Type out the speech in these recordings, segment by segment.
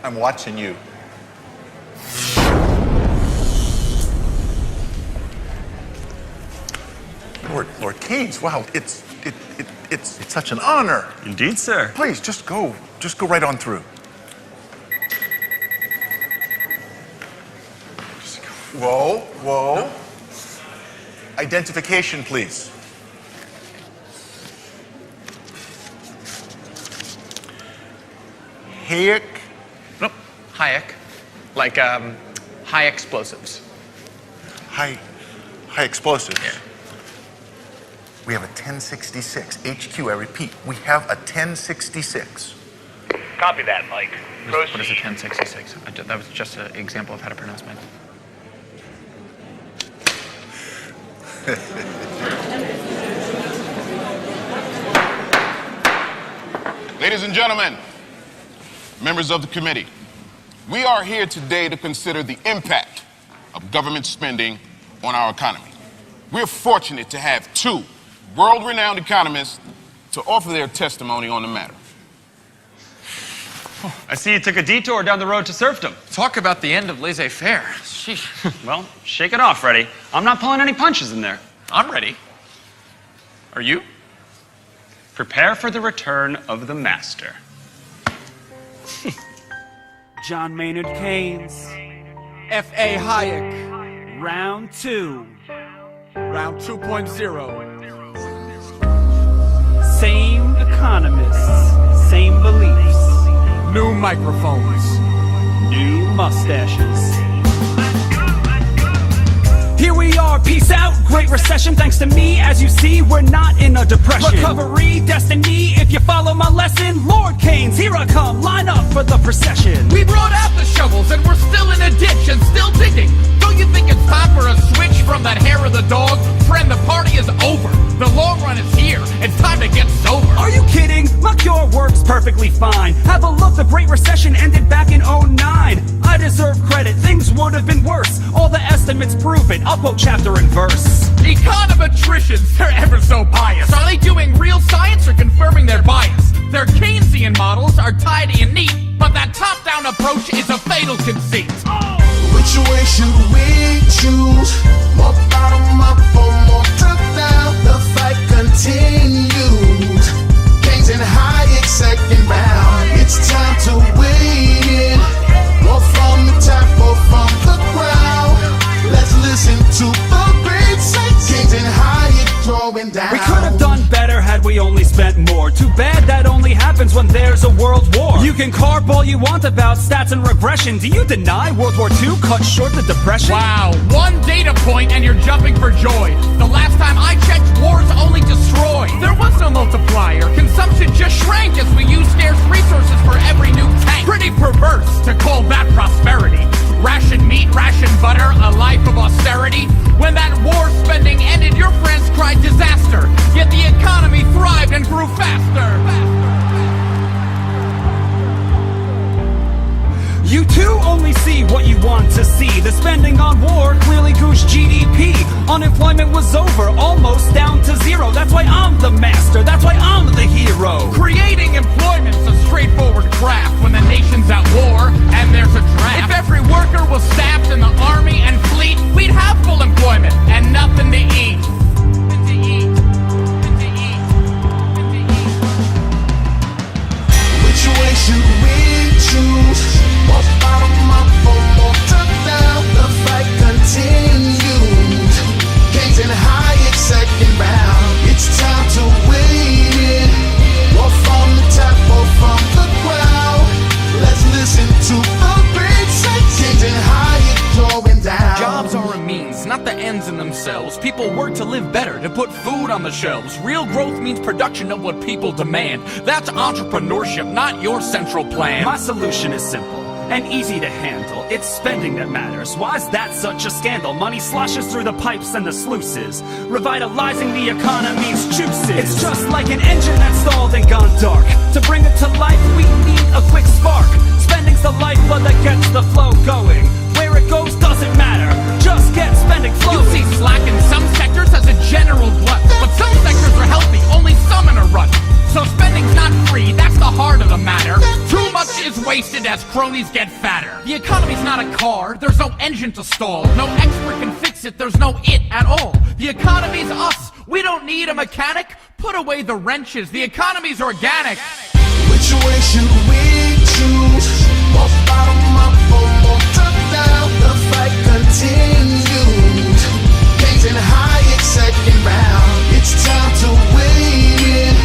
I'm watching you. Lord Keynes, wow, it's such an honor. Indeed, sir. Please, just go right on through. Whoa. No. Identification, please. Hayek? Nope, Hayek. Like, high explosives. High explosives? Yeah. We have a 1066. HQ, I repeat, we have a 1066. Copy that, Mike. What is a 1066? That was just an example of how to pronounce my name. Ladies and gentlemen, members of the committee, we are here today to consider the impact of government spending on our economy. We're fortunate to have two world-renowned economists to offer their testimony on the matter. I see you took a detour down the road to serfdom. Talk about the end of laissez-faire. Sheesh. Well, shake it off, Freddie. I'm not pulling any punches in there. I'm ready. Are you? Prepare for the return of the master. John Maynard Keynes, F.A. Hayek, round 2. Round 2.0. Same economists, same beliefs, New microphones. new mustaches. Here we are, peace out, great recession. Thanks to me, as you see, we're not in a depression. Recovery, destiny, if you follow my lesson. Lord Keynes, here I come, line up for the procession. We brought out the shovels and we're still in a ditch and still digging. Don't you think it's time for a switch from that hair of the dog? Friend, the party is over. The long run is here. It's time to get sober. Are you kidding? My cure works perfectly fine. Have a look, the Great Recession ended back in '09. I deserve credit, things would have been worse. All the estimates prove it, I'll quote chapter and verse. Econometricians, they're ever so biased. Are they doing real science or confirming their bias? Their Keynesian models are tidy and neat, but that top-down approach is a fatal conceit. Which way should we choose? More bottom up or more top down? The fight continues. Keynes and Hayek second round. It's time to weigh in. More from the top or from the ground. Let's listen to the great sights. Keynes and Hayek throwing down. We could have done better had we only spent more. Too bad that only happens when there's a world war. You can carp all you want about stats and regression. Do you deny World War II cut short the depression? Wow, one data point and you're jumping for joy. The last time I checked, wars only destroy. There was no multiplier. Consumption just shrank as we used scarce resources for every new tank. Pretty perverse to call that prosperity. Ration meat, ration butter, a life of austerity. When that war spending ended, your friends cried disaster. Yet the economy thrived and grew faster. You too only see what you want to see. The spending on war clearly goosed GDP. Unemployment was over, almost down to zero. That's why I'm the master, that's why I'm the hero. Creating employment's a straightforward craft when the nation's at war and there's a draft. If every worker was staffed in the army and fleet, we'd have full employment and nothing to eat. Which way should we choose? More bottom up or more top down? The fight continues. Keynes and Hayek second round. It's time to weigh in. More from the top or from the ground. Let's listen to the great sights. Keynes and Hayek throwing down. Jobs are a means, not the ends in themselves. People work to live better, to put food on the shelves. Real growth means production of what people demand. That's entrepreneurship, not your central plan. My solution is simple and easy to handle. It's spending that matters. Why's that such a scandal? Money sloshes through the pipes and the sluices, revitalizing the economy's juices. It's just like an engine that's stalled and gone dark. To bring it to life, we need a quick spark. Spending's the lifeblood that gets the flow going. Where it goes doesn't matter, just get spending flowing. You see slack in some sectors as a general glut, but some sectors are healthy, only some in a rut. So spending's not free, that's the heart of the matter. Too much is wasted. wasted as cronies get fatter. The economy's not a car, there's no engine to stall. No expert can fix it, there's no it at all. The economy's us, we don't need a mechanic. Put away the wrenches, the economy's organic. Which way should we choose? More bottom up or more top down? The fight continues. Keynes and Hayek second round. It's time to win.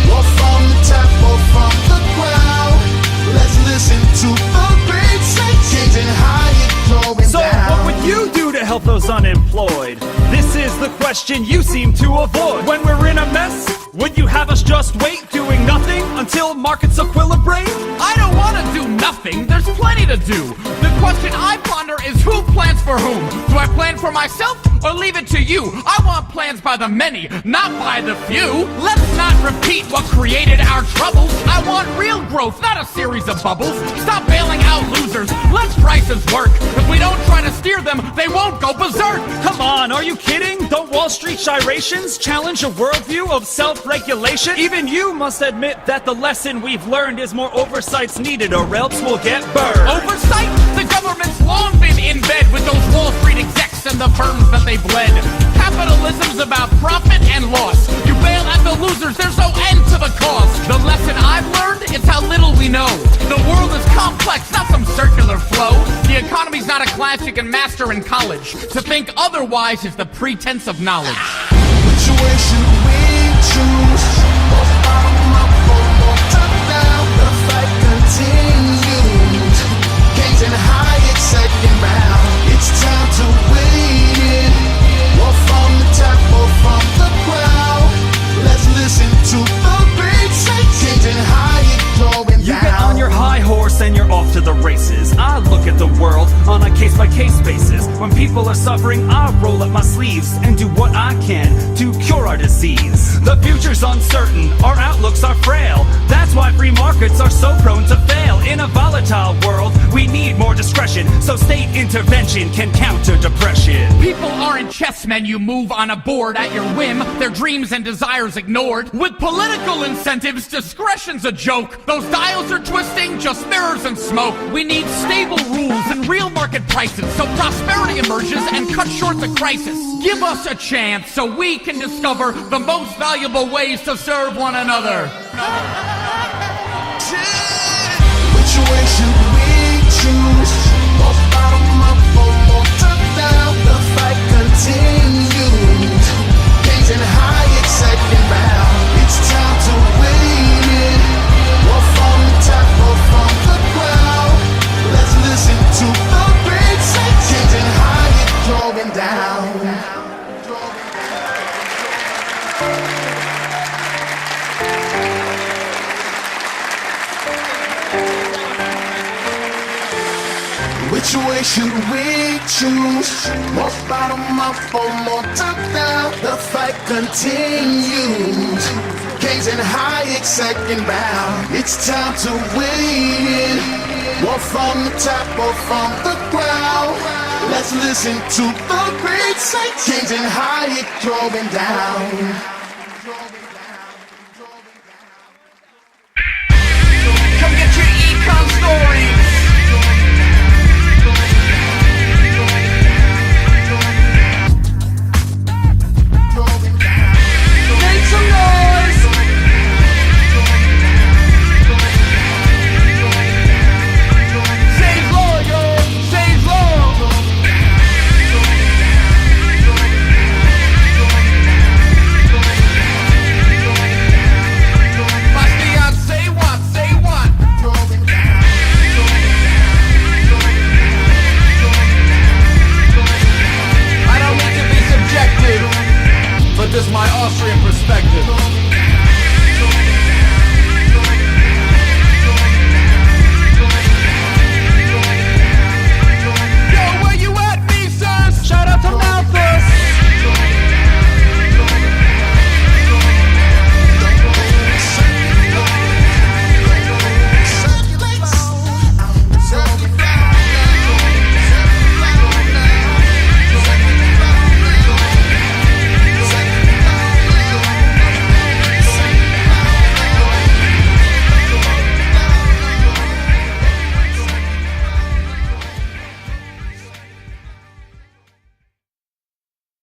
More from the top or from the ground. Let's listen to the great say. Keynes and Hayek throwing So down. what would you do to help those unemployed? This is the question you seem to avoid. When we're in a mess, would you have us just wait, doing nothing until markets equilibrate? I don't want to do nothing, there's plenty to do. The question I ponder is who plans for whom? Do I plan for myself or leave it to you? I want plans by the many, not by the few. Let's not repeat what created our troubles. I want real growth, not a series of bubbles. Stop bailing out losers, let prices work. If we don't try to steer them, they won't go berserk. Come on, are you kidding? Don't Wall Street gyrations challenge a worldview of self-regulation? Even you must admit that the lesson we've learned is more oversight's needed or else we'll get burned. Oversight? The government's long been in bed with those Wall Street execs and the firms that they bled. Capitalism's about profit and loss. You bail at the losers, there's no end to the cost. The lesson I've learned is how little we know. The world is complex, not some circular flow. The economy's not a class you can master in college. To think otherwise is the pretense of knowledge. Which way should we choose? More bottom up or more top down? The fight continues. Keynes and Hayek second round. It's time to win. More from the top or from the ground. Let's listen to the great say. Keynes and Hayek throwing You down. get on your high horse and you're off to the races. I look at the world on a case-by-case basis. When people are suffering, I roll up my sleeves and do what I can to cure our disease. The future's uncertain, our outlooks are frail. That's why free markets are so prone to fail. In a volatile world, we need more discretion, so state intervention can counter depression. People aren't chessmen you move on a board at your whim, their dreams and desires ignored. With political incentives, discretion's a joke. Those dials are twisting, just mirrors and smoke. We need stable rules and real market prices, so prosperity emerges and cuts short the crisis. Give us a chance so we can discover the most valuable ways to serve one another. Which way should we choose? More bottom up or more top down? The fight continues. Keynes and Hayek second round. It's time to win. More from the top or from the ground. Let's listen to the great say. Keynes and Hayek throwing down. Which way should we choose? More bottom up or more top down? The fight continues. Keynes and Hayek second round. It's time to win. More from the top or from the ground. Let's listen to the great say. Keynes and Hayek throwing down.